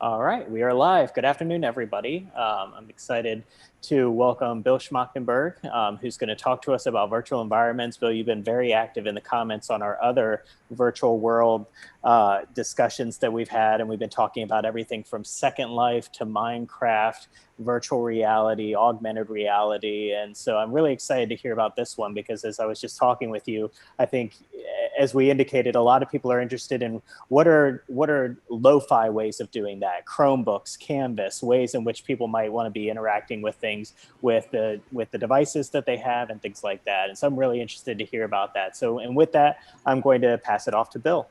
All right, we are live. Good afternoon, everybody. I'm excited to welcome Bill Schmachtenberg, who's going to talk to us about virtual environments. Bill, you've been very active in the comments on our other virtual world discussions that we've had, and we've been talking about everything from Second Life to Minecraft, virtual reality, augmented reality. And so I'm really excited to hear about this one because as I was just talking with you, I think, as we indicated, a lot of people are interested in what are lo-fi ways of doing that? Chromebooks, Canvas, ways in which people might want to be interacting with things with the devices that they have and things like that. And so I'm really interested to hear about that. So, and with that, I'm going to pass it off to Bill.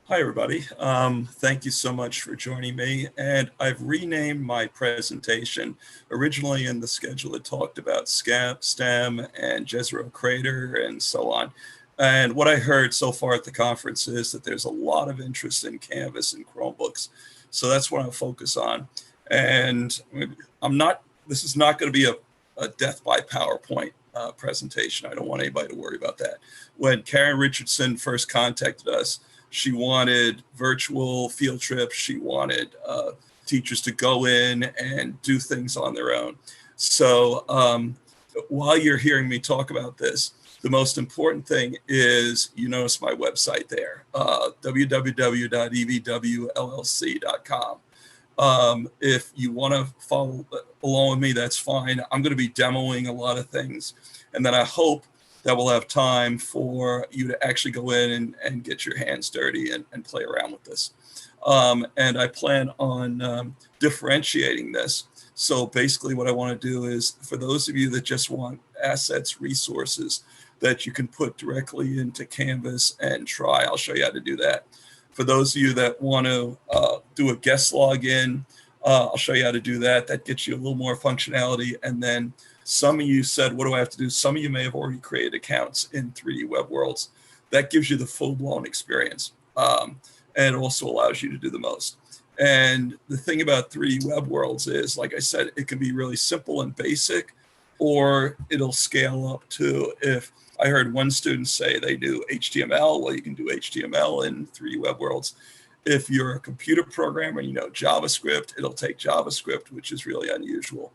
Hi, everybody. Thank you so much for joining me. And I've renamed my presentation. Originally in the schedule, it talked about STEM and Jazero Crater and so on. And what I heard so far at the conference is that there's a lot of interest in Canvas and Chromebooks. So that's what I'll focus on. And this is not going to be a death by PowerPoint presentation. I don't want anybody to worry about that. When Karen Richardson first contacted us, she wanted virtual field trips. She wanted teachers to go in and do things on their own. So while you're hearing me talk about this, the most important thing is you notice my website there, www.evwllc.com. If you want to follow along with me, that's fine. I'm going to be demoing a lot of things. And then I hope that we'll have time for you to actually go in and get your hands dirty and play around with this. And I plan on differentiating this. So basically what I want to do is for those of you that just want assets, resources that you can put directly into Canvas and try, I'll show you how to do that. For those of you that want to do a guest login, I'll show you how to do that. That gets you a little more functionality. And then some of you said, what do I have to do? Some of you may have already created accounts in 3D Web Worlds. That gives you the full-blown experience. And it also allows you to do the most. And the thing about 3D Web Worlds is, like I said, it can be really simple and basic, or it'll scale up to, if I heard one student say they do HTML, well, you can do HTML in 3D Web Worlds. If you're a computer programmer and you know JavaScript, it'll take JavaScript, which is really unusual.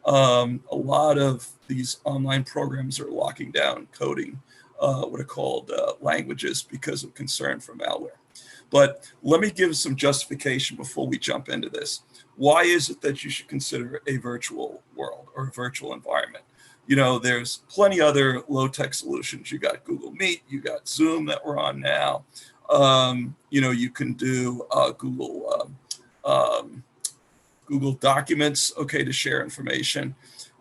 A lot of these online programs are locking down coding, what are called languages, because of concern for malware. But let me give some justification before we jump into this. Why is it that you should consider a virtual world or a virtual environment? You know, there's plenty other low-tech solutions. You got Google Meet, you got Zoom that we're on now. You know, you can do Google Documents, okay, to share information.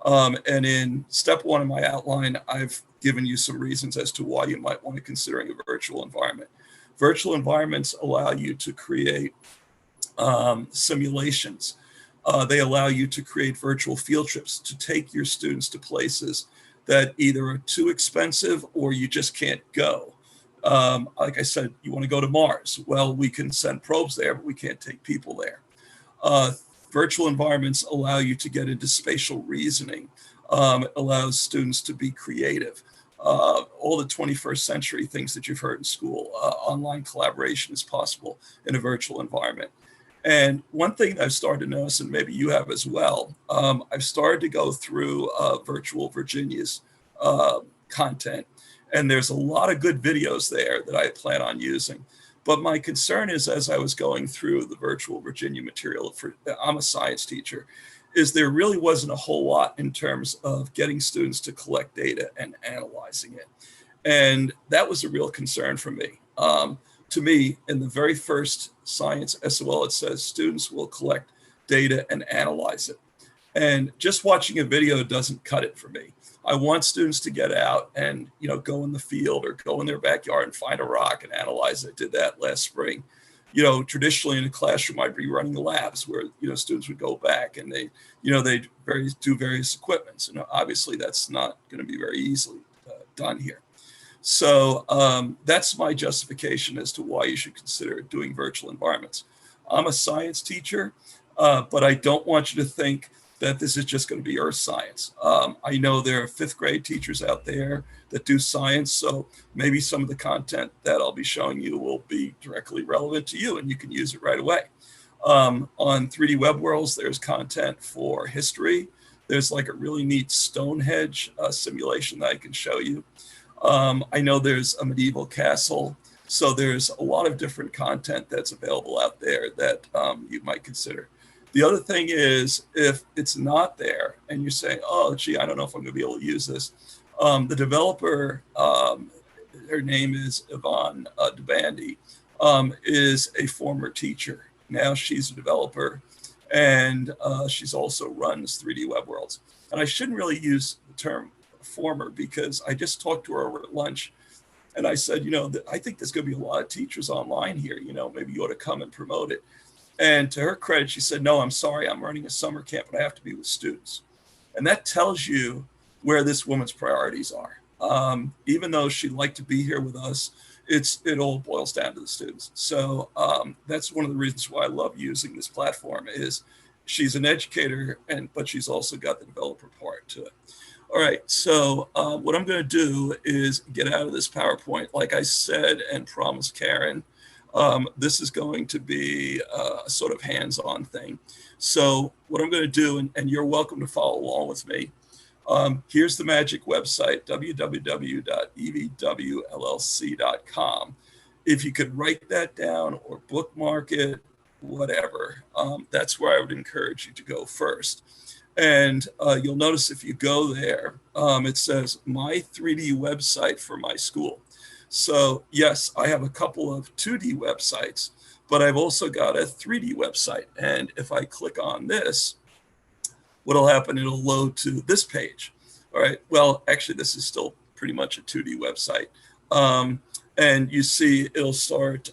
And in step one of my outline, I've given you some reasons as to why you might want to consider a virtual environment. Virtual environments allow you to create simulations. They allow you to create virtual field trips to take your students to places that either are too expensive or you just can't go. Like I said, you want to go to Mars. Well, we can send probes there, but we can't take people there. Virtual environments allow you to get into spatial reasoning. It allows students to be creative. All the 21st century things that you've heard in school, online collaboration is possible in a virtual environment. And one thing that I've started to notice, and maybe you have as well, I've started to go through Virtual Virginia's content, and there's a lot of good videos there that I plan on using. But my concern is, as I was going through the Virtual Virginia material, I'm a science teacher, is there really wasn't a whole lot in terms of getting students to collect data and analyzing it. And that was a real concern for me. To me, in the very first science SOL, it says students will collect data and analyze it. And just watching a video doesn't cut it for me. I want students to get out and, you know, go in the field or go in their backyard and find a rock and analyze it. I did that last spring. You know, traditionally in a classroom, I'd be running labs where, you know, students would go back and they, you know, they'd do various equipments. And obviously that's not going to be very easily done here. So that's my justification as to why you should consider doing virtual environments. I'm a science teacher, but I don't want you to think that this is just going to be earth science. I know there are 5th grade teachers out there that do science, so maybe some of the content that I'll be showing you will be directly relevant to you and you can use it right away. On 3D Web Worlds, there's content for history. There's like a really neat Stonehenge simulation that I can show you. I know there's a medieval castle. So there's a lot of different content that's available out there that you might consider. The other thing is, if it's not there and you're saying, oh, gee, I don't know if I'm going to be able to use this, the developer, her name is Yvonne DeBandy, is a former teacher. Now she's a developer, and she's also runs 3D Web Worlds. And I shouldn't really use the term former because I just talked to her over at lunch. And I said, I think there's going to be a lot of teachers online here. Maybe you ought to come and promote it. And to her credit, she said, no, I'm sorry. I'm running a summer camp, but I have to be with students. And that tells you where this woman's priorities are. Even though she'd like to be here with us, it all boils down to the students. So that's one of the reasons why I love using this platform is she's an educator, but she's also got the developer part to it. All right, so what I'm going to do is get out of this PowerPoint. Like I said and promised Karen, this is going to be a sort of hands-on thing. So what I'm going to do, and you're welcome to follow along with me, here's the magic website, www.evwllc.com. If you could write that down or bookmark it, whatever, that's where I would encourage you to go first. And you'll notice if you go there, it says my 3D website for my school. So yes, I have a couple of 2D websites, but I've also got a 3D website. And if I click on this, what'll happen, it'll load to this page. All right, well, actually, this is still pretty much a 2D website. And you see it'll start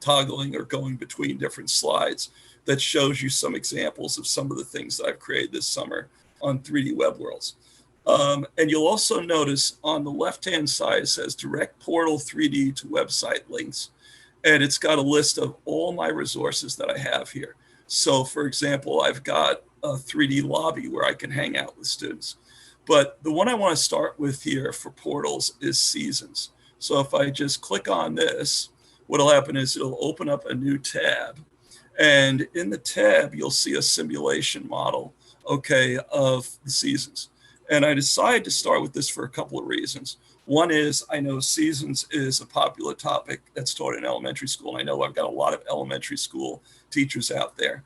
toggling or going between different slides that shows you some examples of some of the things that I've created this summer on 3D Web Worlds. And you'll also notice on the left-hand side, it says Direct Portal 3D to website links. And it's got a list of all my resources that I have here. So for example, I've got a 3D lobby where I can hang out with students. But the one I want to start with here for portals is seasons. So if I just click on this, what'll happen is it'll open up a new tab. And in the tab, you'll see a simulation model, okay, of the seasons. And I decided to start with this for a couple of reasons. One is I know seasons is a popular topic that's taught in elementary school. And I know I've got a lot of elementary school teachers out there.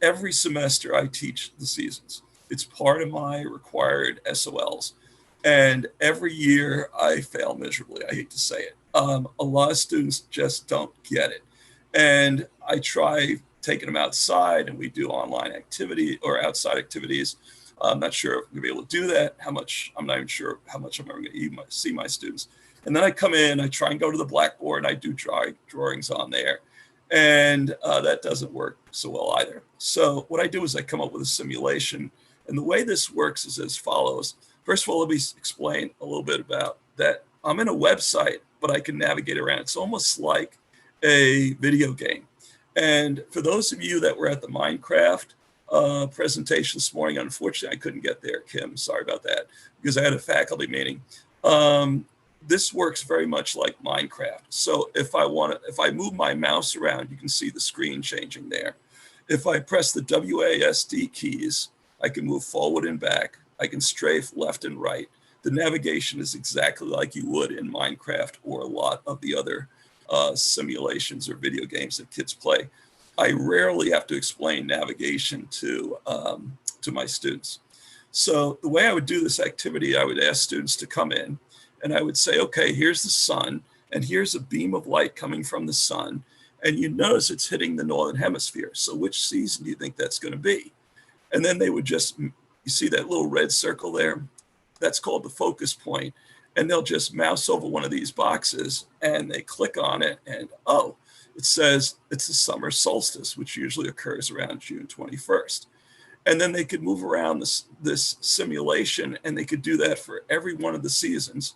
Every semester I teach the seasons. It's part of my required SOLs. And every year I fail miserably. I hate to say it. A lot of students just don't get it. And I try taking them outside and we do online activity or outside activities. I'm not sure if I'm gonna be able to do that, I'm not even sure how much I'm ever gonna see my students. And then I come in, I try and go to the blackboard and I do drawings on there. And that doesn't work so well either. So what I do is I come up with a simulation. And the way this works is as follows. First of all, let me explain a little bit about that. I'm in a website, but I can navigate around. It's almost like a video game. And for those of you that were at the Minecraft presentation this morning, unfortunately, I couldn't get there, Kim. Sorry about that, because I had a faculty meeting. This works very much like Minecraft. So if I move my mouse around, you can see the screen changing there. If I press the WASD keys, I can move forward and back. I can strafe left and right. The navigation is exactly like you would in Minecraft or a lot of the other simulations or video games that kids play. I rarely have to explain navigation to my students. So the way I would do this activity, I would ask students to come in and I would say, okay, here's the sun and here's a beam of light coming from the sun. And you notice it's hitting the northern hemisphere. So which season do you think that's going to be? And then they would just, you see that little red circle there? That's called the focus point. And they'll just mouse over one of these boxes and they click on it and, oh, it says it's the summer solstice, which usually occurs around June 21st. And then they could move around this simulation and they could do that for every one of the seasons.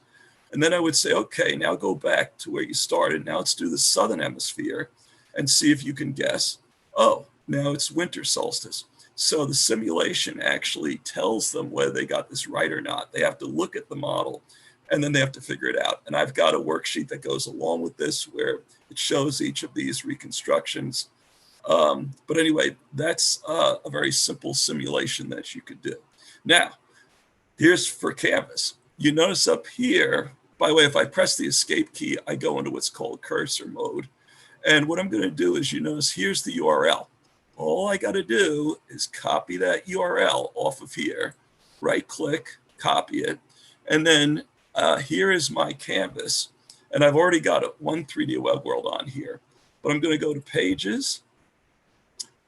And then I would say, okay, now go back to where you started. Now let's do the southern hemisphere and see if you can guess. Oh, now it's winter solstice. So the simulation actually tells them whether they got this right or not. They have to look at the model and then they have to figure it out. And I've got a worksheet that goes along with this where it shows each of these reconstructions. But anyway, that's a very simple simulation that you could do. Now, here's for canvas. You notice up here, by the way, if I press the escape key, I go into what's called cursor mode. And what I'm going to do is, you notice here's the URL. All I got to do is copy that URL off of here, right click, copy it. And then here is my canvas. And I've already got one 3D web world on here. But I'm going to go to pages.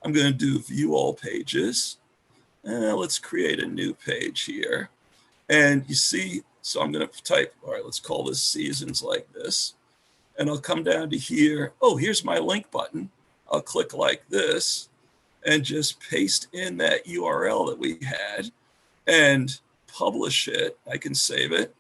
I'm going to do view all pages. Let's create a new page here. And you see, so I'm going to type, all right, let's call this seasons like this. And I'll come down to here. Oh, here's my link button. I'll click like this and just paste in that URL that we had and publish it. I can save it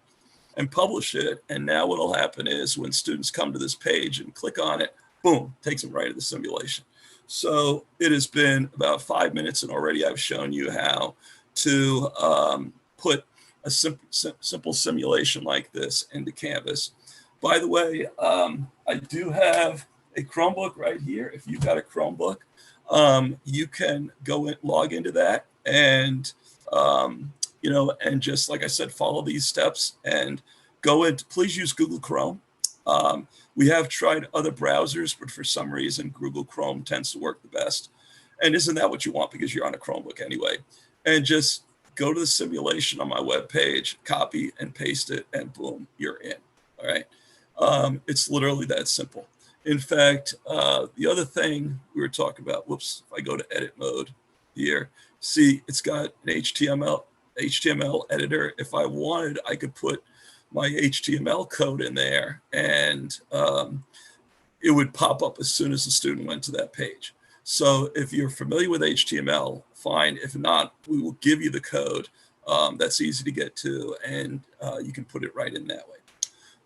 and publish it. And now what'll happen is when students come to this page and click on it, boom, takes them right to the simulation. So it has been about 5 minutes and already I've shown you how to put a simple simulation like this into Canvas. By the way, I do have a Chromebook right here. If you've got a Chromebook, you can go and log into that and, you know, and just like I said, follow these steps and go into, please use Google Chrome. We have tried other browsers, but for some reason, Google Chrome tends to work the best. And isn't that what you want? Because you're on a Chromebook anyway. And just go to the simulation on my webpage, copy and paste it, and boom, you're in. All right. It's literally that simple. In fact, the other thing we were talking about, whoops, if I go to edit mode here, see, it's got an HTML editor. If I wanted, I could put my HTML code in there and it would pop up as soon as the student went to that page. So if you're familiar with HTML, fine. If not, we will give you the code. That's easy to get to and you can put it right in that way.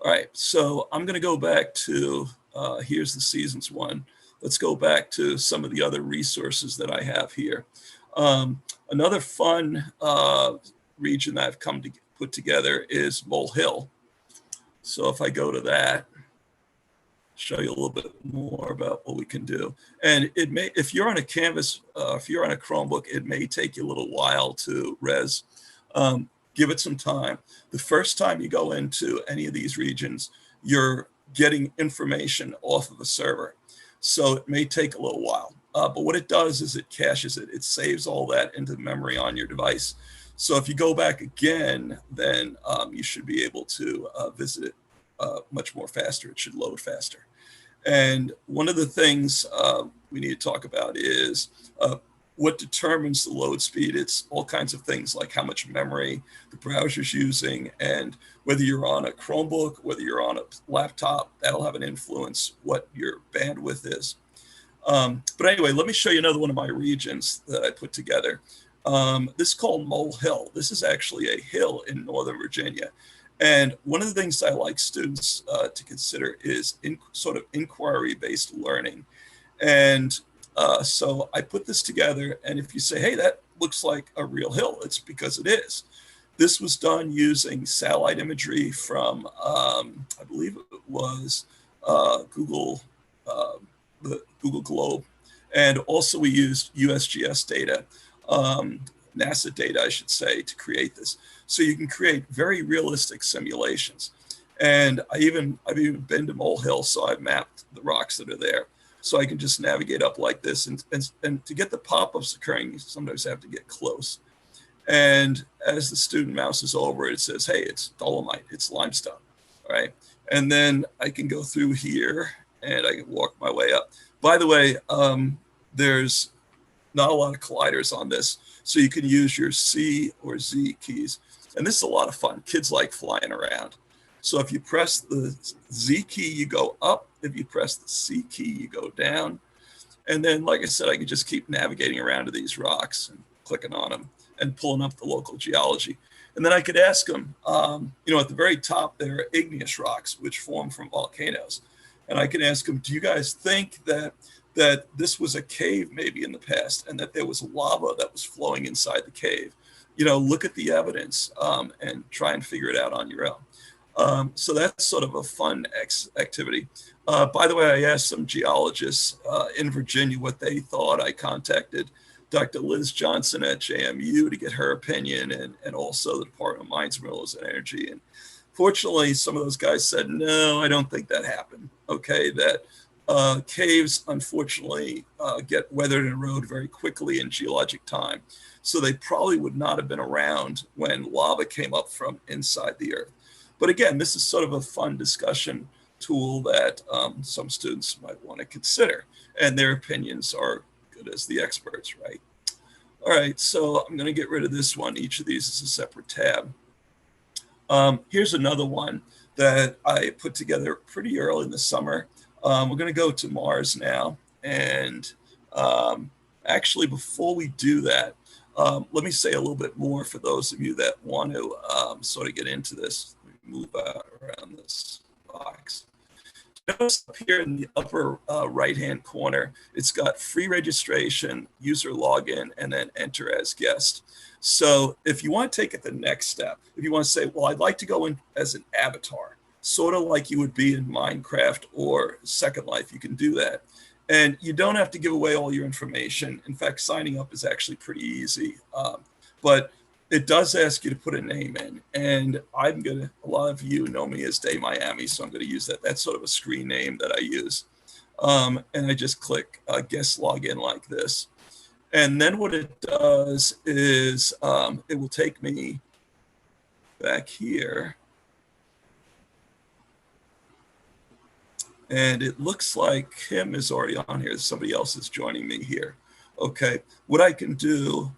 All right, so I'm going to go back to, here's the seasons one. Let's go back to some of the other resources that I have here. Another fun region that I've come to put together is Mole Hill. So if I go to that, show you a little bit more about what we can do. And it may, if you're on a Canvas, if you're on a Chromebook, it may take you a little while to res. Give it some time. The first time you go into any of these regions, you're getting information off of a server. So it may take a little while. But what it does is it caches it. It saves all that into memory on your device. So if you go back again, then you should be able to visit it much more faster. It should load faster. And one of the things we need to talk about is what determines the load speed. It's all kinds of things like how much memory the browser's using and whether you're on a Chromebook, whether you're on a laptop, that'll have an influence what your bandwidth is. But anyway, let me show you another one of my regions that I put together. This is called Mole Hill. This is actually a hill in Northern Virginia. And one of the things I like students to consider is sort of inquiry-based learning. And so I put this together, and if you say, hey, that looks like a real hill, it's because it is. This was done using satellite imagery from, I believe it was Google, the Google Globe. And also we used USGS data, NASA data, I should say, to create this. So you can create very realistic simulations. And I've even been to Mole Hill, so I've mapped the rocks that are there. So I can just navigate up like this. And to get the pop-ups occurring, you sometimes have to get close. And as the student mouses over it, it says, hey, it's dolomite, it's limestone, all right? And then I can go through here and I can walk my way up. By the way, there's not a lot of colliders on this, so you can use your C or Z keys. And this is a lot of fun. Kids like flying around. So if you press the Z key, you go up. If you press the C key, you go down. And then, like I said, I can just keep navigating around to these rocks and clicking on them and pulling up the local geology. And then I could ask them, you know, at the very top, there are igneous rocks, which form from volcanoes. And I can ask them, do you guys think that this was a cave maybe in the past and that there was lava that was flowing inside the cave? You know, look at the evidence and try and figure it out on your own. So that's sort of a fun activity. By the way, I asked some geologists in Virginia what they thought. I contacted Dr. Liz Johnson at JMU to get her opinion, and also the Department of Mines, Minerals, and Energy. And fortunately, some of those guys said, no, I don't think that happened. Okay, that caves, unfortunately, get weathered and eroded very quickly in geologic time. So they probably would not have been around when lava came up from inside the earth. But again, this is sort of a fun discussion tool that some students might want to consider, and their opinions are good as the experts, right? All right, so I'm going to get rid of this one. Each of these is a separate tab. Here's another one that I put together pretty early in the summer. We're going to go to Mars now, and actually, before we do that, let me say a little bit more for those of you that want to sort of get into this. Let me move out around this box. Notice up here in the upper right-hand corner, it's got free registration, user login, and then enter as guest. So if you want to take it the next step, if you want to say, well, I'd like to go in as an avatar, sort of like you would be in Minecraft or Second Life, you can do that. And you don't have to give away all your information. In fact, signing up is actually pretty easy. But it does ask you to put a name in, and a lot of you know me as Day Miami, so I'm going to use that. That's sort of a screen name that I use. And I just click guest login like this. And then what it does is it will take me back here. And it looks like Kim is already on here. Somebody else is joining me here. Okay, what I can do,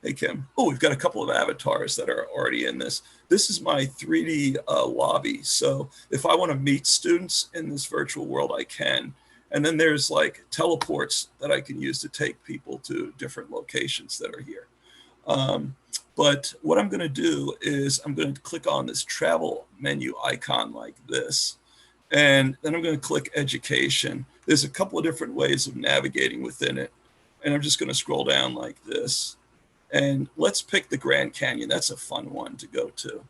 hey, Kim. Oh, we've got a couple of avatars that are already in this. This is my 3D lobby. So if I want to meet students in this virtual world, I can. And then there's like teleports that I can use to take people to different locations that are here. But what I'm going to do is I'm going to click on this travel menu icon like this. And then I'm going to click education. There's a couple of different ways of navigating within it. And I'm just going to scroll down like this. And let's pick the Grand Canyon. That's a fun one to go to.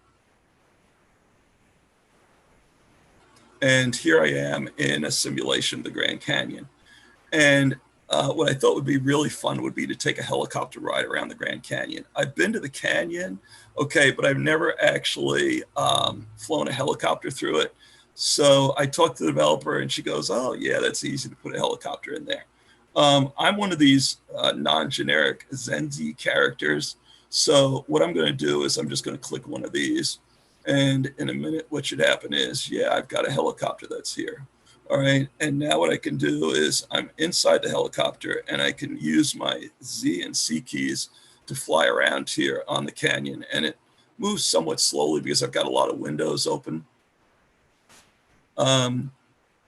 And here I am in a simulation of the Grand Canyon. And what I thought would be really fun would be to take a helicopter ride around the Grand Canyon. I've been to the canyon, okay, but I've never actually flown a helicopter through it. So I talked to the developer and she goes, oh yeah, that's easy to put a helicopter in there. I'm one of these non-generic Zenzi characters. So what I'm going to do is I'm just going to click one of these. And in a minute, what should happen is, yeah, I've got a helicopter that's here. All right. And now what I can do is I'm inside the helicopter and I can use my Z and C keys to fly around here on the canyon. And it moves somewhat slowly because I've got a lot of windows open.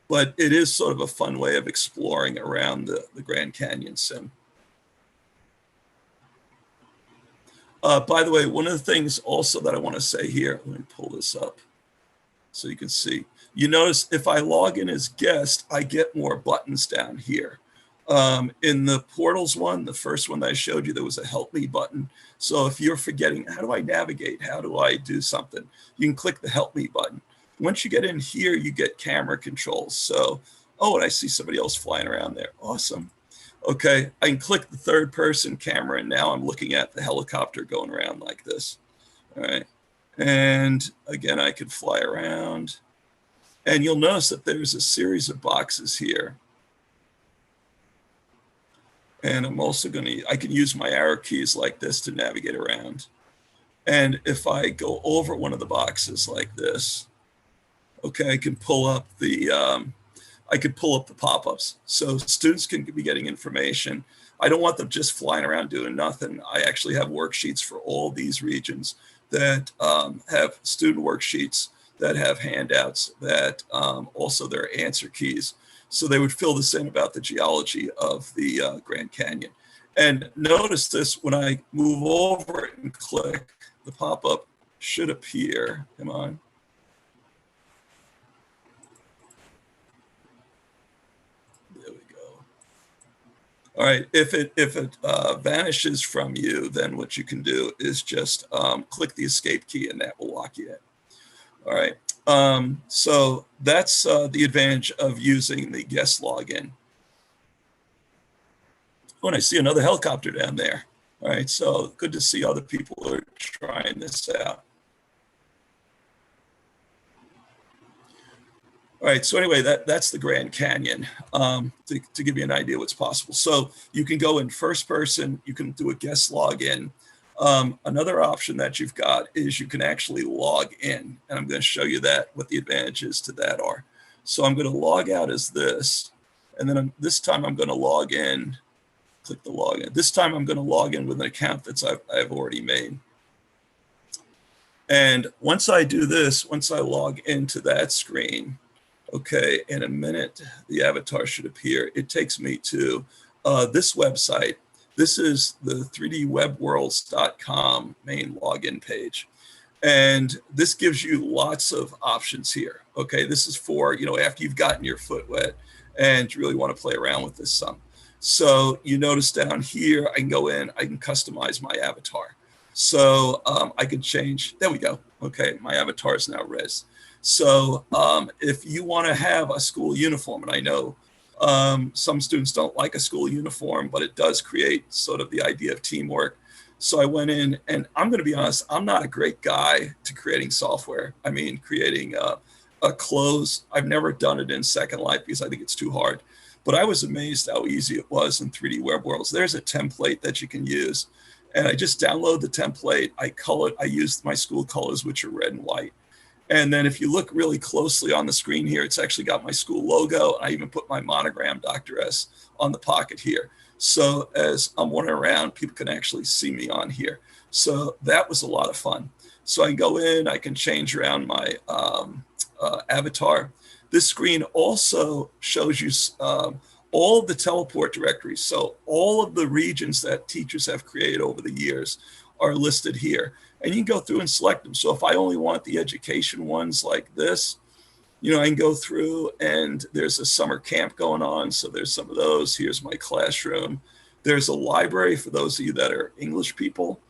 But it is sort of a fun way of exploring around the Grand Canyon sim. By the way, one of the things also that I want to say here, let me pull this up so you can see. You notice if I log in as guest, I get more buttons down here. In the portals one, the first one that I showed you, there was a help me button. So if you're forgetting, how do I navigate? How do I do something? You can click the help me button. Once you get in here, you get camera controls. So, oh, and I see somebody else flying around there. Awesome. Okay, I can click the third person camera and now I'm looking at the helicopter going around like this. All right. And again, I could fly around. And you'll notice that there's a series of boxes here. And I'm also I can use my arrow keys like this to navigate around. And if I go over one of the boxes like this, okay, I can pull up the pop-ups. So students can be getting information. I don't want them just flying around doing nothing. I actually have worksheets for all these regions that have student worksheets, that have handouts, that also there are answer keys. So they would fill this in about the geology of the Grand Canyon. And notice this, when I move over and click, the pop-up should appear. Come on. There we go. All right, if it vanishes from you, then what you can do is just click the escape key and that will lock you in. All right, So that's the advantage of using the guest login. Oh, and I see another helicopter down there. All right, so good to see other people are trying this out. All right, so anyway, that's the Grand Canyon, to give you an idea what's possible. So you can go in first person, you can do a guest login. Another option that you've got is you can actually log in, and I'm going to show you that, what the advantages to that are. So I'm going to log out as this, and then this time I'm going to log in, click the login. This time I'm going to log in with an account that I've already made. And once I do this, once I log into that screen, okay, in a minute, the avatar should appear. It takes me to this website. This is the 3dwebworlds.com main login page. And this gives you lots of options here. Okay, this is for, after you've gotten your foot wet and you really want to play around with this some. So you notice down here, I can go in, I can customize my avatar. So I can change, there we go. Okay, my avatar is now res. So if you want to have a school uniform, and I know some students don't like a school uniform, but it does create sort of the idea of teamwork. So I went in, and I'm going to be honest, I'm not a great guy to creating software. I mean, creating clothes. I've never done it in Second Life because I think it's too hard. But I was amazed how easy it was in 3D Web Worlds. There's a template that you can use. And I just download the template. I used my school colors, which are red and white. And then if you look really closely on the screen here, it's actually got my school logo. I even put my monogram, Dr. S, on the pocket here. So as I'm wandering around, people can actually see me on here. So that was a lot of fun. So I can go in, I can change around my avatar. This screen also shows you all of the teleport directories. So all of the regions that teachers have created over the years are listed here. And you can go through and select them. So if I only want the education ones like this, I can go through, and there's a summer camp going on. So there's some of those. Here's my classroom. There's a library for those of you that are English people.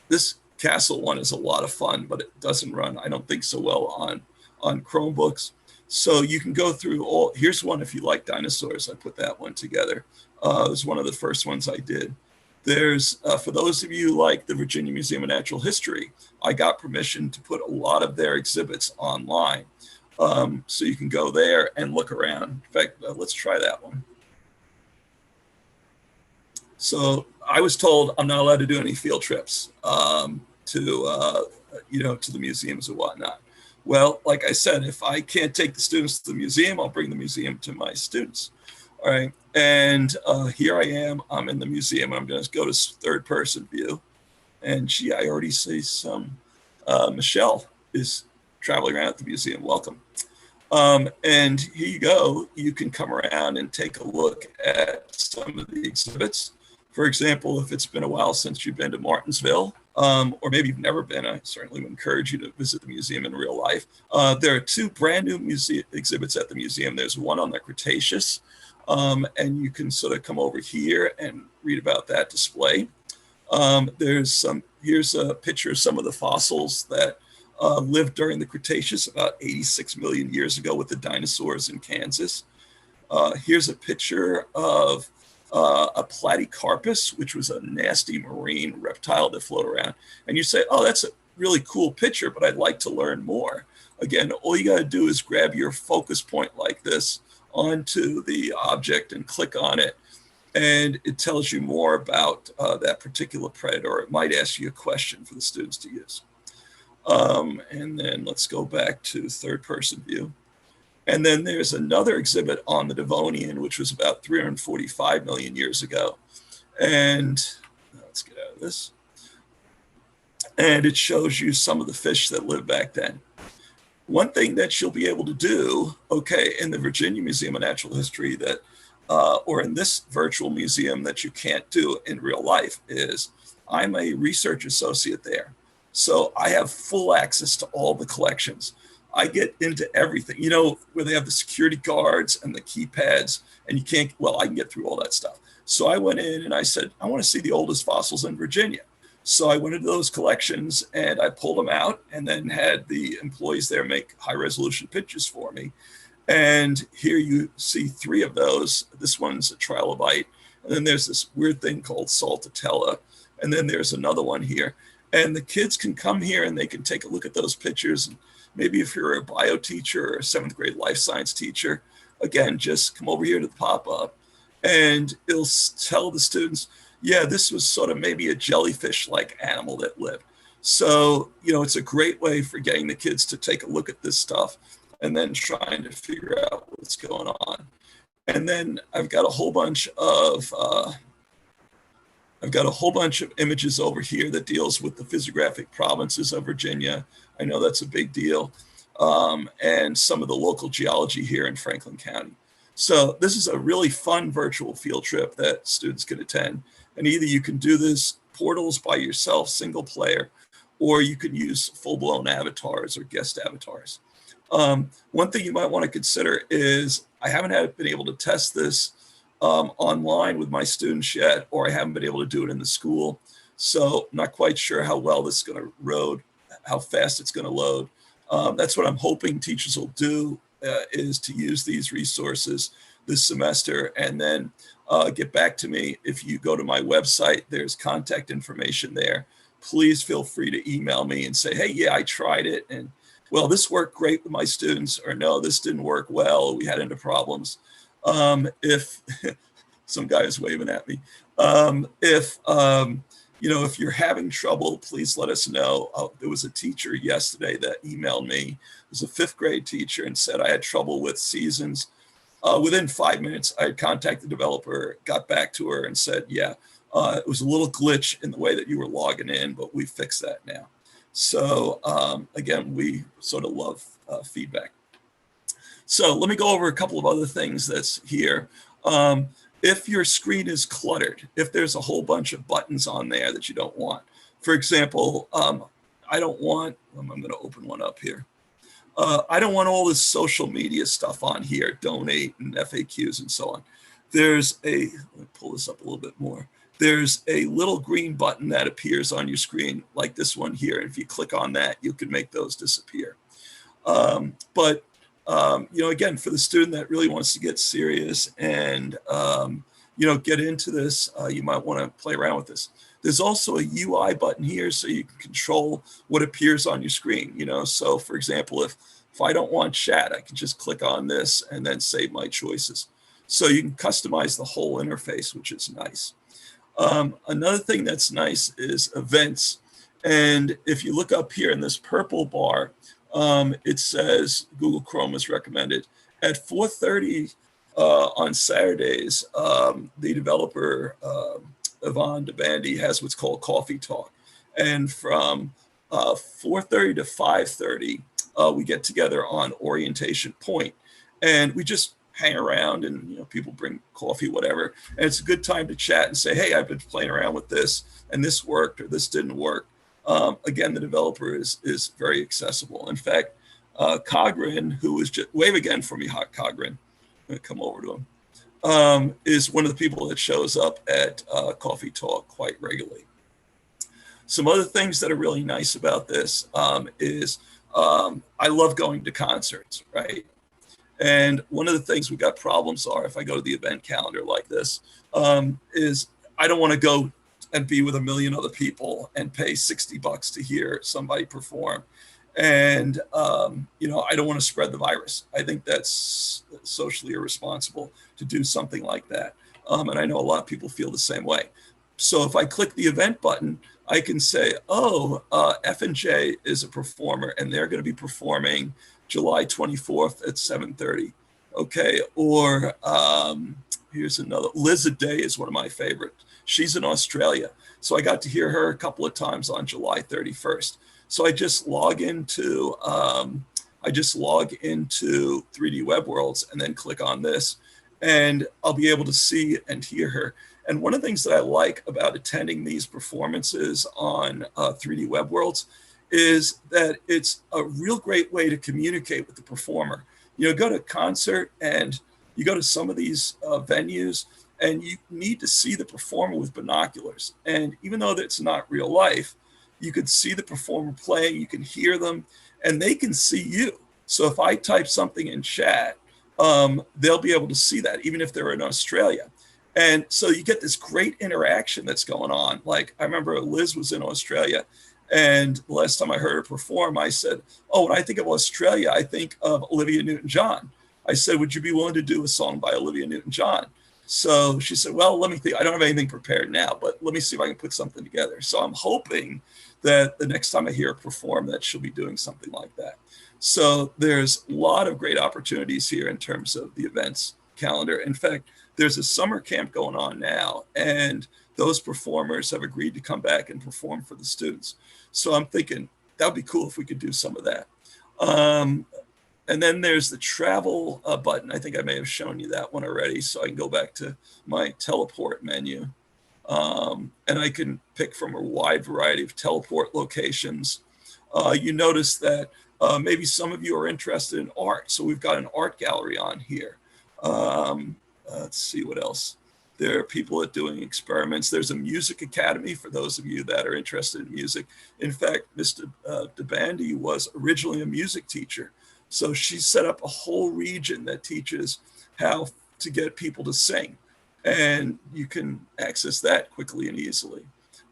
This castle one is a lot of fun, but it doesn't run, I don't think, so well on Chromebooks. So you can go through all, here's one if you like dinosaurs. I put that one together. It was one of the first ones I did. There's, for those of you like the Virginia Museum of Natural History, I got permission to put a lot of their exhibits online. So you can go there and look around. In fact, let's try that one. So I was told I'm not allowed to do any field trips to the museums or whatnot. Well, like I said, if I can't take the students to the museum, I'll bring the museum to my students. All right. And here I am. I'm in the museum. I'm going to go to third person view. And gee, I already see some. Michelle is traveling around at the museum. Welcome. And here you go. You can come around and take a look at some of the exhibits. For example, if it's been a while since you've been to Martinsville, or maybe you've never been, I certainly would encourage you to visit the museum in real life. There are two brand new exhibits at the museum. There's one on the Cretaceous, and you can sort of come over here and read about that display. Here's a picture of some of the fossils that lived during the Cretaceous about 86 million years ago with the dinosaurs in Kansas. Here's a picture of a platycarpus, which was a nasty marine reptile that floated around. And you say, oh, that's a really cool picture, but I'd like to learn more. Again, all you got to do is grab your focus point like this onto the object and click on it. And it tells you more about that particular predator. It might ask you a question for the students to use. And then let's go back to third person view. And then there's another exhibit on the Devonian, which was about 345 million years ago. And let's get out of this. And it shows you some of the fish that lived back then. One thing that you'll be able to do, okay, in the Virginia Museum of Natural History that, or in this virtual museum that you can't do in real life, is I'm a research associate there. So I have full access to all the collections. I get into everything, where they have the security guards and the keypads, and you can't, well, I can get through all that stuff. So I went in and I said, I want to see the oldest fossils in Virginia. So I went into those collections and I pulled them out and then had the employees there make high resolution pictures for me. And here you see 3 of those. This one's a trilobite. And then there's this weird thing called saltatella. And then there's another one here. And the kids can come here and they can take a look at those pictures. And maybe if you're a bio teacher or a 7th grade life science teacher, again, just come over here to the pop-up and it'll tell the students, yeah, this was sort of maybe a jellyfish-like animal that lived. So, it's a great way for getting the kids to take a look at this stuff and then trying to figure out what's going on. And then I've got a whole bunch of images over here that deals with the physiographic provinces of Virginia. I know that's a big deal. And some of the local geology here in Franklin County. So this is a really fun virtual field trip that students can attend. And either you can do this portals by yourself, single player, or you can use full-blown avatars or guest avatars. One thing you might want to consider is I haven't been able to test this online with my students yet, or I haven't been able to do it in the school. So I'm not quite sure how well this is going to load, how fast it's going to load. That's what I'm hoping teachers will do, is to use these resources this semester and then get back to me. If you go to my website, there's contact information there. Please feel free to email me and say, hey, yeah, I tried it. And well, this worked great with my students, or no, this didn't work well. We had into problems. If some guy is waving at me, if you're having trouble, please let us know. There was a teacher yesterday that emailed me. It was a 5th grade teacher and said I had trouble with seasons. Within 5 minutes, I had contacted the developer, got back to her and said, yeah, it was a little glitch in the way that you were logging in, but we fixed that now. So again, we sort of love feedback. So let me go over a couple of other things that's here. If your screen is cluttered, if there's a whole bunch of buttons on there that you don't want, for example, I don't want, I'm going to open one up here. I don't want all this social media stuff on here, donate and FAQs and so on. There's let me pull this up a little bit more. There's a little green button that appears on your screen like this one here. And if you click on that, you can make those disappear. Again, for the student that really wants to get serious and, get into this, you might want to play around with this. There's also a UI button here so you can control what appears on your screen. So for example, if I don't want chat, I can just click on this and then save my choices. So you can customize the whole interface, which is nice. Another thing that's nice is events. And if you look up here in this purple bar, it says Google Chrome is recommended. At 4:30 on Saturdays, the developer, Yvonne DeBandy, has what's called Coffee Talk. And from 4:30 to 5:30, we get together on Orientation Point. And we just hang around and people bring coffee, whatever. And it's a good time to chat and say, hey, I've been playing around with this and this worked or this didn't work. Again, the developer is very accessible. In fact, Cogrin, who is just, wave again for me, Cogrin, I'm going to come over to him, is one of the people that shows up at Coffee Talk quite regularly. Some other things that are really nice about this is I love going to concerts, right? And one of the things we got problems are, if I go to the event calendar like this, is I don't want to go and be with a million other people and pay $60 to hear somebody perform. And, I don't want to spread the virus. I think that's socially irresponsible to do something like that. And I know a lot of people feel the same way. So if I click the event button, I can say, F&J is a performer and they're going to be performing July 24th at 7:30. Okay. Or here's another. Liz Day is one of my favorites. She's in Australia. So I got to hear her a couple of times on July 31st. So I just log into 3D Web Worlds and then click on this and I'll be able to see and hear her. And one of the things that I like about attending these performances on 3D Web Worlds is that it's a real great way to communicate with the performer. Go to a concert and you go to some of these venues and you need to see the performer with binoculars. And even though that's not real life, you can see the performer playing, you can hear them, and they can see you. So if I type something in chat, they'll be able to see that, even if they're in Australia. And so you get this great interaction that's going on. Like, I remember Liz was in Australia, and the last time I heard her perform, I said, oh, when I think of Australia, I think of Olivia Newton-John. I said, would you be willing to do a song by Olivia Newton-John? So she said, well, let me think. I don't have anything prepared now, but let me see if I can put something together. So I'm hoping that the next time I hear her perform, that she'll be doing something like that. So there's a lot of great opportunities here in terms of the events calendar. In fact, there's a summer camp going on now, and those performers have agreed to come back and perform for the students. So I'm thinking that would be cool if we could do some of that. And then there's the travel button. I think I may have shown you that one already. So I can go back to my teleport menu. And I can pick from a wide variety of teleport locations. You notice that maybe some of you are interested in art. So we've got an art gallery on here. Let's see what else. There are people that doing experiments. There's a music academy for those of you that are interested in music. In fact, Mr. DeBandy was originally a music teacher. So she set up a whole region that teaches how to get people to sing. And you can access that quickly and easily.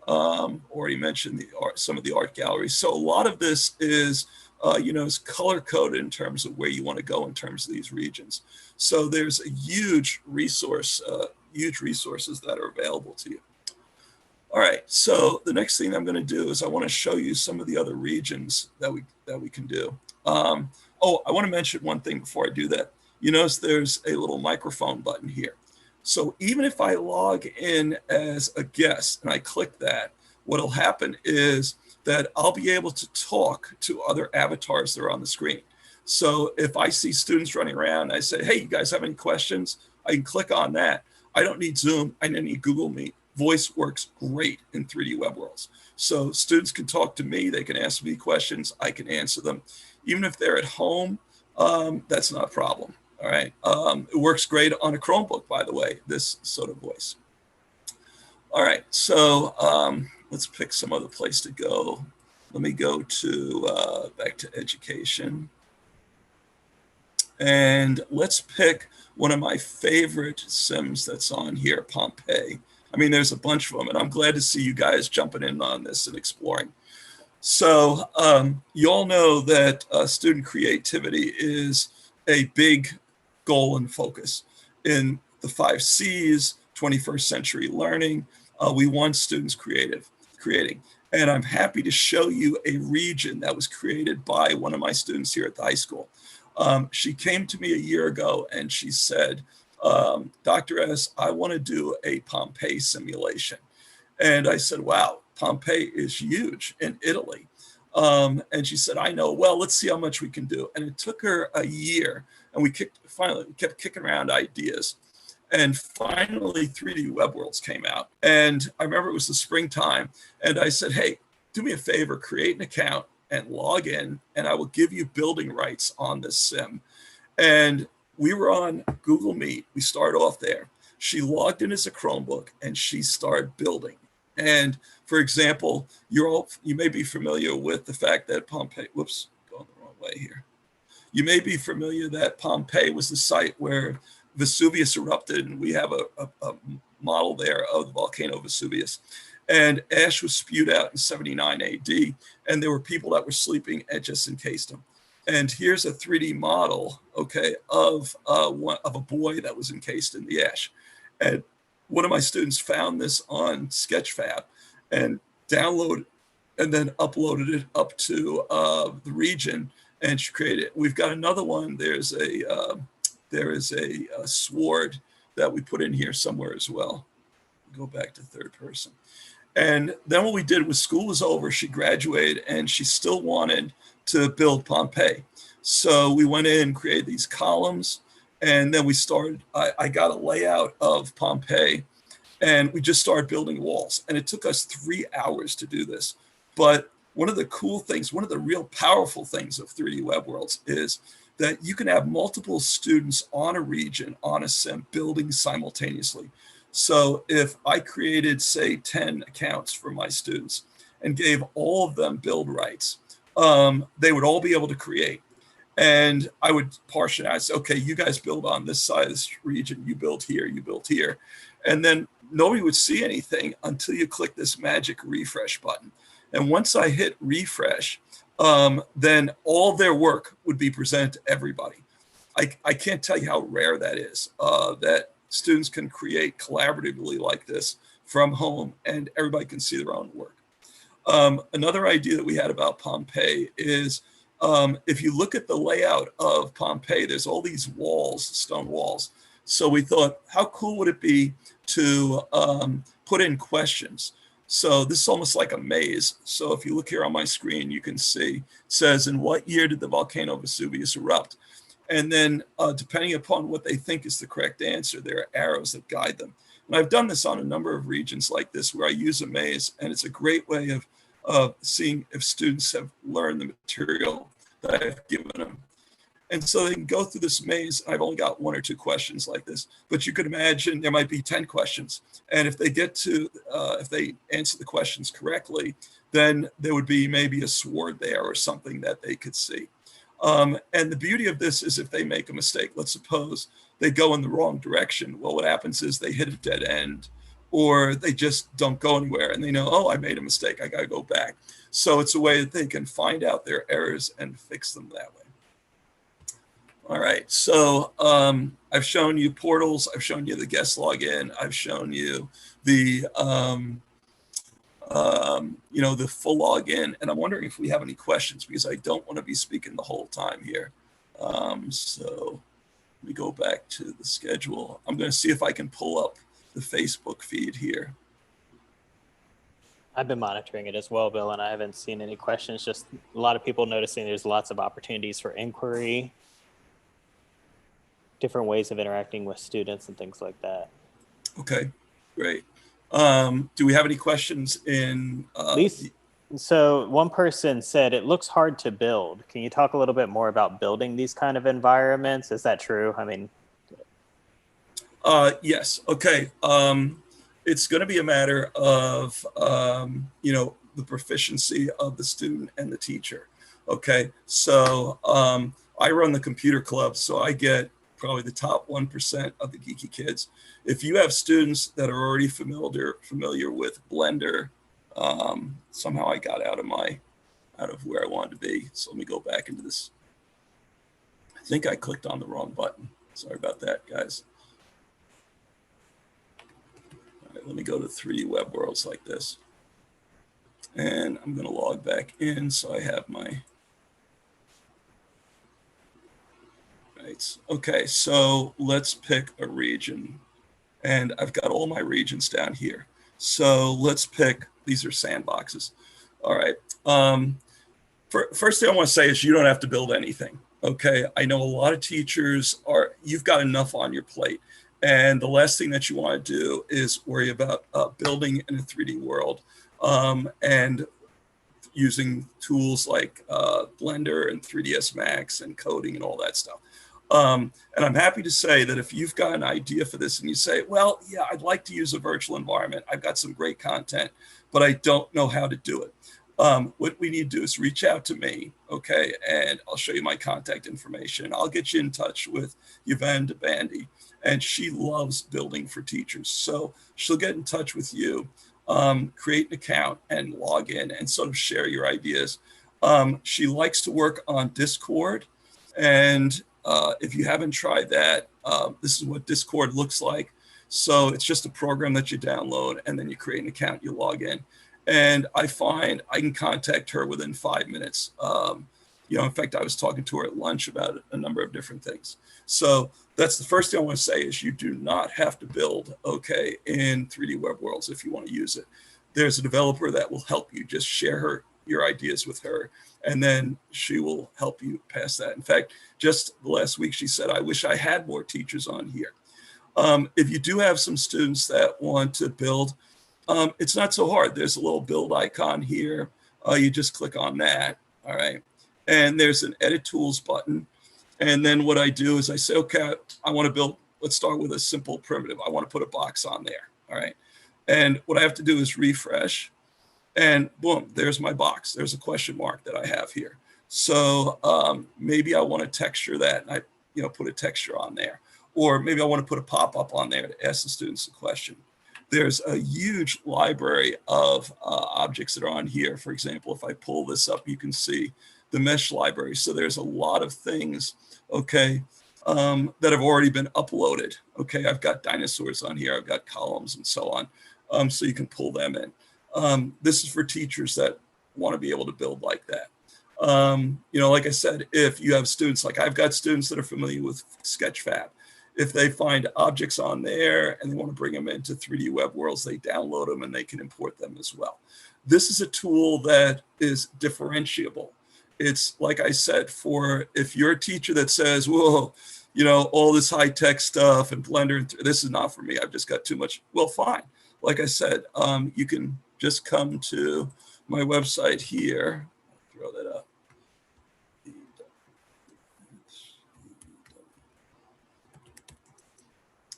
Already mentioned the art, some of the art galleries. So a lot of this is, is color coded in terms of where you want to go in terms of these regions. So there's a huge resources that are available to you. All right, so the next thing I'm going to do is I want to show you some of the other regions that we can do. Oh, I want to mention one thing before I do that. You notice there's a little microphone button here. So even if I log in as a guest and I click that, what'll happen is that I'll be able to talk to other avatars that are on the screen. So if I see students running around and I say, hey, you guys have any questions? I can click on that. I don't need Zoom. I don't need Google Meet. Voice works great in 3D Web Worlds. So students can talk to me. They can ask me questions. I can answer them. Even if they're at home, that's not a problem. All right. It works great on a Chromebook, by the way, this sort of voice. All right. So let's pick some other place to go. Let me go to back to education. And let's pick one of my favorite sims that's on here, Pompeii. I mean, there's a bunch of them, and I'm glad to see you guys jumping in on this and exploring. So you all know that student creativity is a big goal and focus. In the 5 C's, 21st century learning, we want students creating. And I'm happy to show you a region that was created by one of my students here at the high school. She came to me a year ago and she said, Dr. S, I want to do a Pompeii simulation. And I said, wow, Pompeii is huge in Italy. And she said, I know, well, let's see how much we can do. And it took her a year, and we kept kicking around ideas. And finally, 3D Web Worlds came out. And I remember it was the springtime. And I said, hey, do me a favor, create an account and log in, and I will give you building rights on this sim. And we were on Google Meet. We started off there. She logged in as a Chromebook, and she started building. And for example, you may be familiar with the fact that Pompeii, whoops, going the wrong way here. You may be familiar that Pompeii was the site where Vesuvius erupted, and we have a model there of the volcano Vesuvius. And ash was spewed out in 79 AD, and there were people that were sleeping and just encased them. And here's a 3D model, okay, of a boy that was encased in the ash. And one of my students found this on Sketchfab and downloaded and then uploaded it up to the region, and she created it. We've got another one. There is a sword that we put in here somewhere as well. Go back to third person. And then what we did was school was over, she graduated, and she still wanted to build Pompeii. So we went in and created these columns, and then we started, I got a layout of Pompeii, and we just started building walls. And it took us 3 hours to do this. But one of the cool things, one of the real powerful things of 3D Web Worlds is that you can have multiple students on a region, on a sim, building simultaneously. So if I created, say, 10 accounts for my students and gave all of them build rights, they would all be able to create. And I would portion out, say, okay, you guys build on this side of this region, you build here, you build here. And then nobody would see anything until you click this magic refresh button. And once I hit refresh, then all their work would be presented to everybody. I can't tell you how rare that is, that students can create collaboratively like this from home and everybody can see their own work. Another idea that we had about Pompeii is if you look at the layout of Pompeii, there's all these walls, stone walls. So we thought, how cool would it be to put in questions? So this is almost like a maze. So if you look here on my screen, you can see it says, in what year did the volcano Vesuvius erupt? And then depending upon what they think is the correct answer, there are arrows that guide them. And I've done this on a number of regions like this where I use a maze, and it's a great way of seeing if students have learned the material that I've given them. And so they can go through this maze. I've only got 1 or 2 questions like this, but you could imagine there might be 10 questions. And if they get to, if they answer the questions correctly, then there would be maybe a sword there or something that they could see. And the beauty of this is if they make a mistake, let's suppose they go in the wrong direction. Well, what happens is they hit a dead end, or they just don't go anywhere and they know, oh, I made a mistake, I got to go back. So it's a way that they can find out their errors and fix them that way. All right, so I've shown you portals, I've shown you the guest login, I've shown you the the full login, and I'm wondering if we have any questions because I don't want to be speaking the whole time here. So let me go back to the schedule. I'm going to see if I can pull up the Facebook feed here. I've been monitoring it as well, Bill, and I haven't seen any questions. Just a lot of people noticing there's lots of opportunities for inquiry, different ways of interacting with students and things like that. Okay, great. Do we have any questions in? So one person said, it looks hard to build. Can you talk a little bit more about building these kind of environments? Is that true? I mean. Yes, okay. It's going to be a matter of, the proficiency of the student and the teacher. Okay, so I run the computer club, so I get probably the top 1% of the geeky kids. If you have students that are already familiar with Blender, somehow I got out of where I wanted to be. So let me go back into this. I think I clicked on the wrong button. Sorry about that, guys. All right, let me go to 3D Web Worlds like this. And I'm going to log back in so I have my. Right. Okay, so let's pick a region. And I've got all my regions down here. So let's pick, these are sandboxes. All right. First thing I want to say is you don't have to build anything. Okay. I know a lot of teachers you've got enough on your plate. And the last thing that you want to do is worry about building in a 3D world and using tools like Blender and 3ds Max and coding and all that stuff. And I'm happy to say that if you've got an idea for this and you say, well, yeah, I'd like to use a virtual environment. I've got some great content, but I don't know how to do it. What we need to do is reach out to me, okay? And I'll show you my contact information. I'll get you in touch with Yvonne DeBandy, and she loves building for teachers. So she'll get in touch with you, create an account and log in and sort of share your ideas. She likes to work on Discord, and if you haven't tried that, this is what Discord looks like. So it's just a program that you download and then you create an account, you log in. And I find I can contact her within 5 minutes. In fact, I was talking to her at lunch about a number of different things. So that's the first thing I want to say is you do not have to build, okay, in 3D Web Worlds if you want to use it. There's a developer that will help you. Just share your ideas with her, and then she will help you pass that. In fact, just last week, she said, I wish I had more teachers on here. If you do have some students that want to build, it's not so hard. There's a little build icon here. You just click on that, all right? And there's an edit tools button. And then what I do is I say, okay, I want to build let's start with a simple primitive. I want to put a box on there. All right. And what I have to do is refresh, and boom, there's my box. There's a question mark that I have here. So maybe I want to texture that, and I put a texture on there. Or maybe I want to put a pop-up on there to ask the students a question. There's a huge library of objects that are on here. For example, if I pull this up, you can see the mesh library. So there's a lot of things, okay, that have already been uploaded. Okay, I've got dinosaurs on here, I've got columns and so on. So you can pull them in. This is for teachers that want to be able to build like that. Like I said, if you have students, like I've got students that are familiar with Sketchfab, if they find objects on there and they want to bring them into 3D web worlds, they download them and they can import them as well. This is a tool that is differentiable. It's like I said, for if you're a teacher that says, whoa, all this high tech stuff and Blender, this is not for me, I've just got too much. Well, fine. Like I said, you can just come to my website here, throw that up.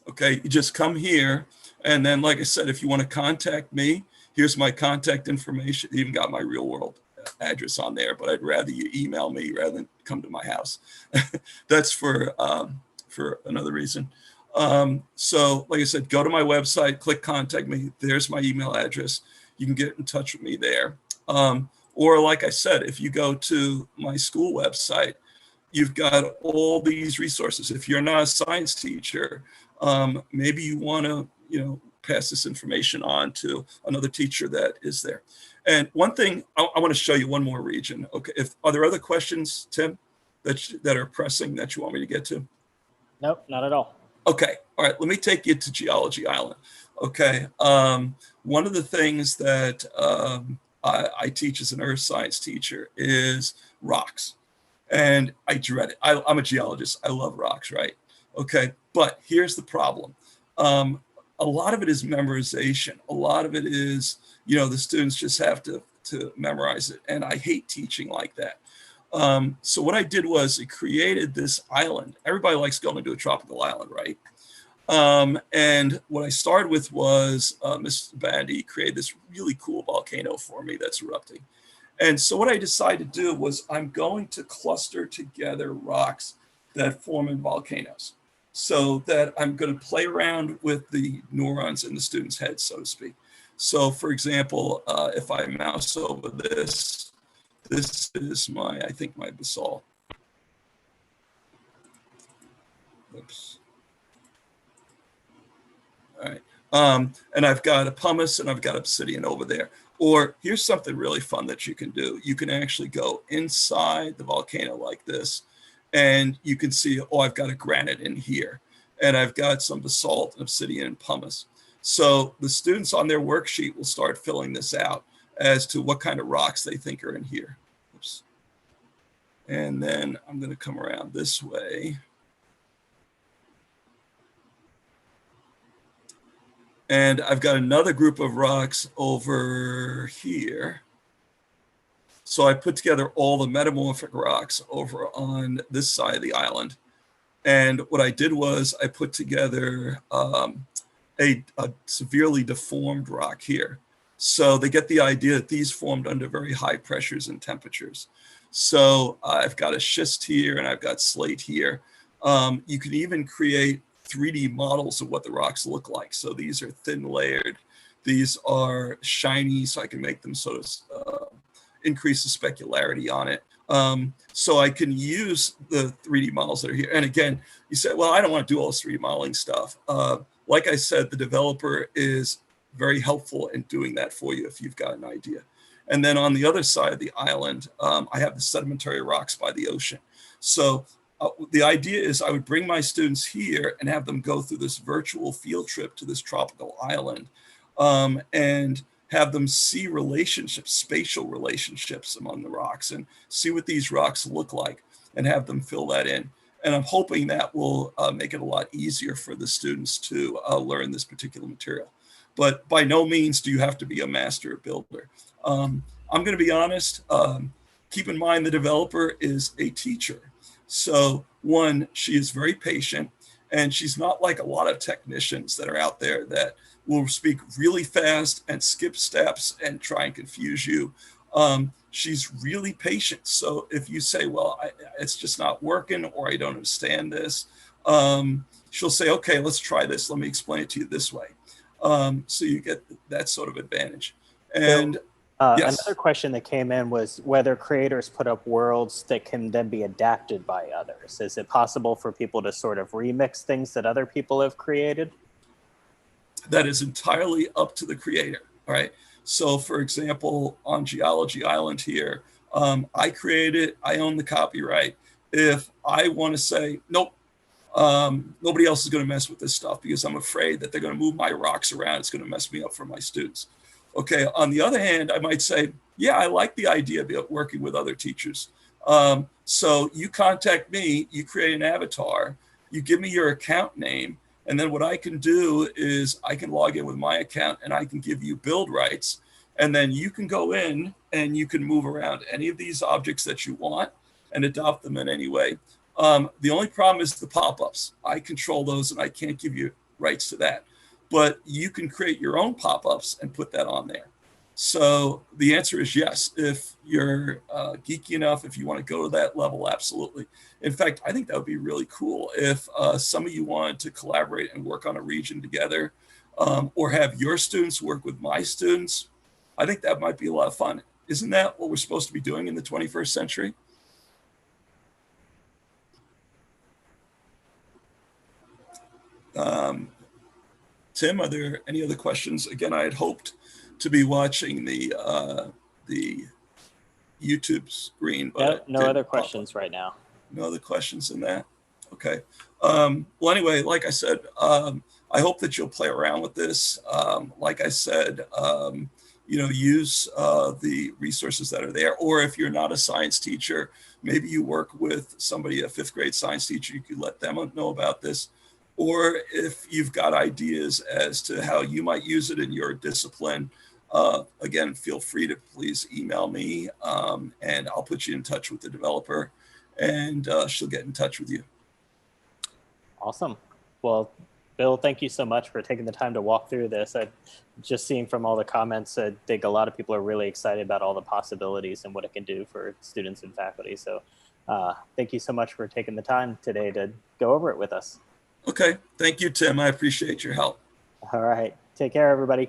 Okay, you just come here, and then, like I said, if you want to contact me, here's my contact information. Even got my real world address on there, but I'd rather you email me rather than come to my house. That's for another reason. So, like I said, go to my website, click contact me. There's my email address. You can get in touch with me there. Or, like I said, if you go to my school website, you've got all these resources. If you're not a science teacher, maybe you want to, pass this information on to another teacher that is there. And one thing, I want to show you one more region. Okay, are there other questions, Tim, that are pressing that you want me to get to? Nope, not at all. Okay, all right, let me take you to Geology Island. Okay, one of the things that I teach as an earth science teacher is rocks. And I dread it. I'm a geologist. I love rocks, right? Okay, but here's the problem. A lot of it is memorization. A lot of it is, the students just have to memorize it. And I hate teaching like that. So what I did was I created this island. Everybody likes going to a tropical island, right? And what I started with was Mr. Bandy created this really cool volcano for me that's erupting. And so what I decided to do was I'm going to cluster together rocks that form in volcanoes, so that I'm going to play around with the neurons in the student's head, so to speak. So for example, if I mouse over this is my basalt. Oops. All right. And I've got a pumice and I've got obsidian over there. Or here's something really fun that you can do. You can actually go inside the volcano like this, and you can see, I've got a granite in here, and I've got some basalt and obsidian and pumice. So the students on their worksheet will start filling this out as to what kind of rocks they think are in here. Oops. And then I'm going to come around this way. And I've got another group of rocks over here. So I put together all the metamorphic rocks over on this side of the island. And what I did was I put together a severely deformed rock here. So they get the idea that these formed under very high pressures and temperatures. So I've got a schist here and I've got slate here. You can even create 3D models of what the rocks look like. So these are thin layered. These are shiny, so I can make them sort of increase the specularity on it. So I can use the 3D models that are here. And again, you say, well, I don't want to do all this 3D modeling stuff. Like I said, the developer is very helpful in doing that for you if you've got an idea. And then on the other side of the island, I have the sedimentary rocks by the ocean. So the idea is I would bring my students here and have them go through this virtual field trip to this tropical island, and have them see relationships, spatial relationships among the rocks, and see what these rocks look like, and have them fill that in. And I'm hoping that will make it a lot easier for the students to learn this particular material. But by no means do you have to be a master builder. I'm going to be honest, keep in mind the developer is a teacher. So one, she is very patient, And she's not like a lot of technicians that are out there that will speak really fast and skip steps and try and confuse you. She's really patient. So if you say, well, it's just not working, or I don't understand this, she'll say, okay, let's try this. Let me explain it to you this way. So you get that sort of advantage. And Bill, yes, another question that came in was whether creators put up worlds that can then be adapted by others. Is it possible for people to sort of remix things that other people have created? that is entirely up to the creator. All right. So, for example, on Geology Island here, I created, I own the copyright. If I want to say, nope, nobody else is going to mess with this stuff because I'm afraid that they're going to move my rocks around. It's going to mess me up for my students. Okay. On the other hand, I might say, yeah, I like the idea of working with other teachers. So you contact me, you create an avatar, you give me your account name, and then what I can do is I can log in with my account and I can give you build rights. And then you can go in and you can move around any of these objects that you want and adopt them in any way. The only problem is the pop-ups. I control those and I can't give you rights to that. But you can create your own pop-ups and put that on there. So the answer is yes. If you're geeky enough, if you want to go to that level, absolutely. In fact, I think that would be really cool if some of you wanted to collaborate and work on a region together, or have your students work with my students. I think that might be a lot of fun. Isn't that what we're supposed to be doing in the 21st century? Tim, are there any other questions? Again, I had hoped to be watching the YouTube screen, but No other questions right now. No other questions in that? Okay. Well, anyway, like I said, I hope that you'll play around with this. Like I said, use the resources that are there. Or if you're not a science teacher, maybe you work with somebody, a fifth grade science teacher, you could let them know about this. Or if you've got ideas as to how you might use it in your discipline, again, feel free to please email me, and I'll put you in touch with the developer, and she'll get in touch with you. Awesome. Well, Bill, thank you so much for taking the time to walk through this. I just seeing from all the comments, I think a lot of people are really excited about all the possibilities and what it can do for students and faculty. So thank you so much for taking the time today to go over it with us. Okay. Thank you, Tim. I appreciate your help. All right. Take care, everybody.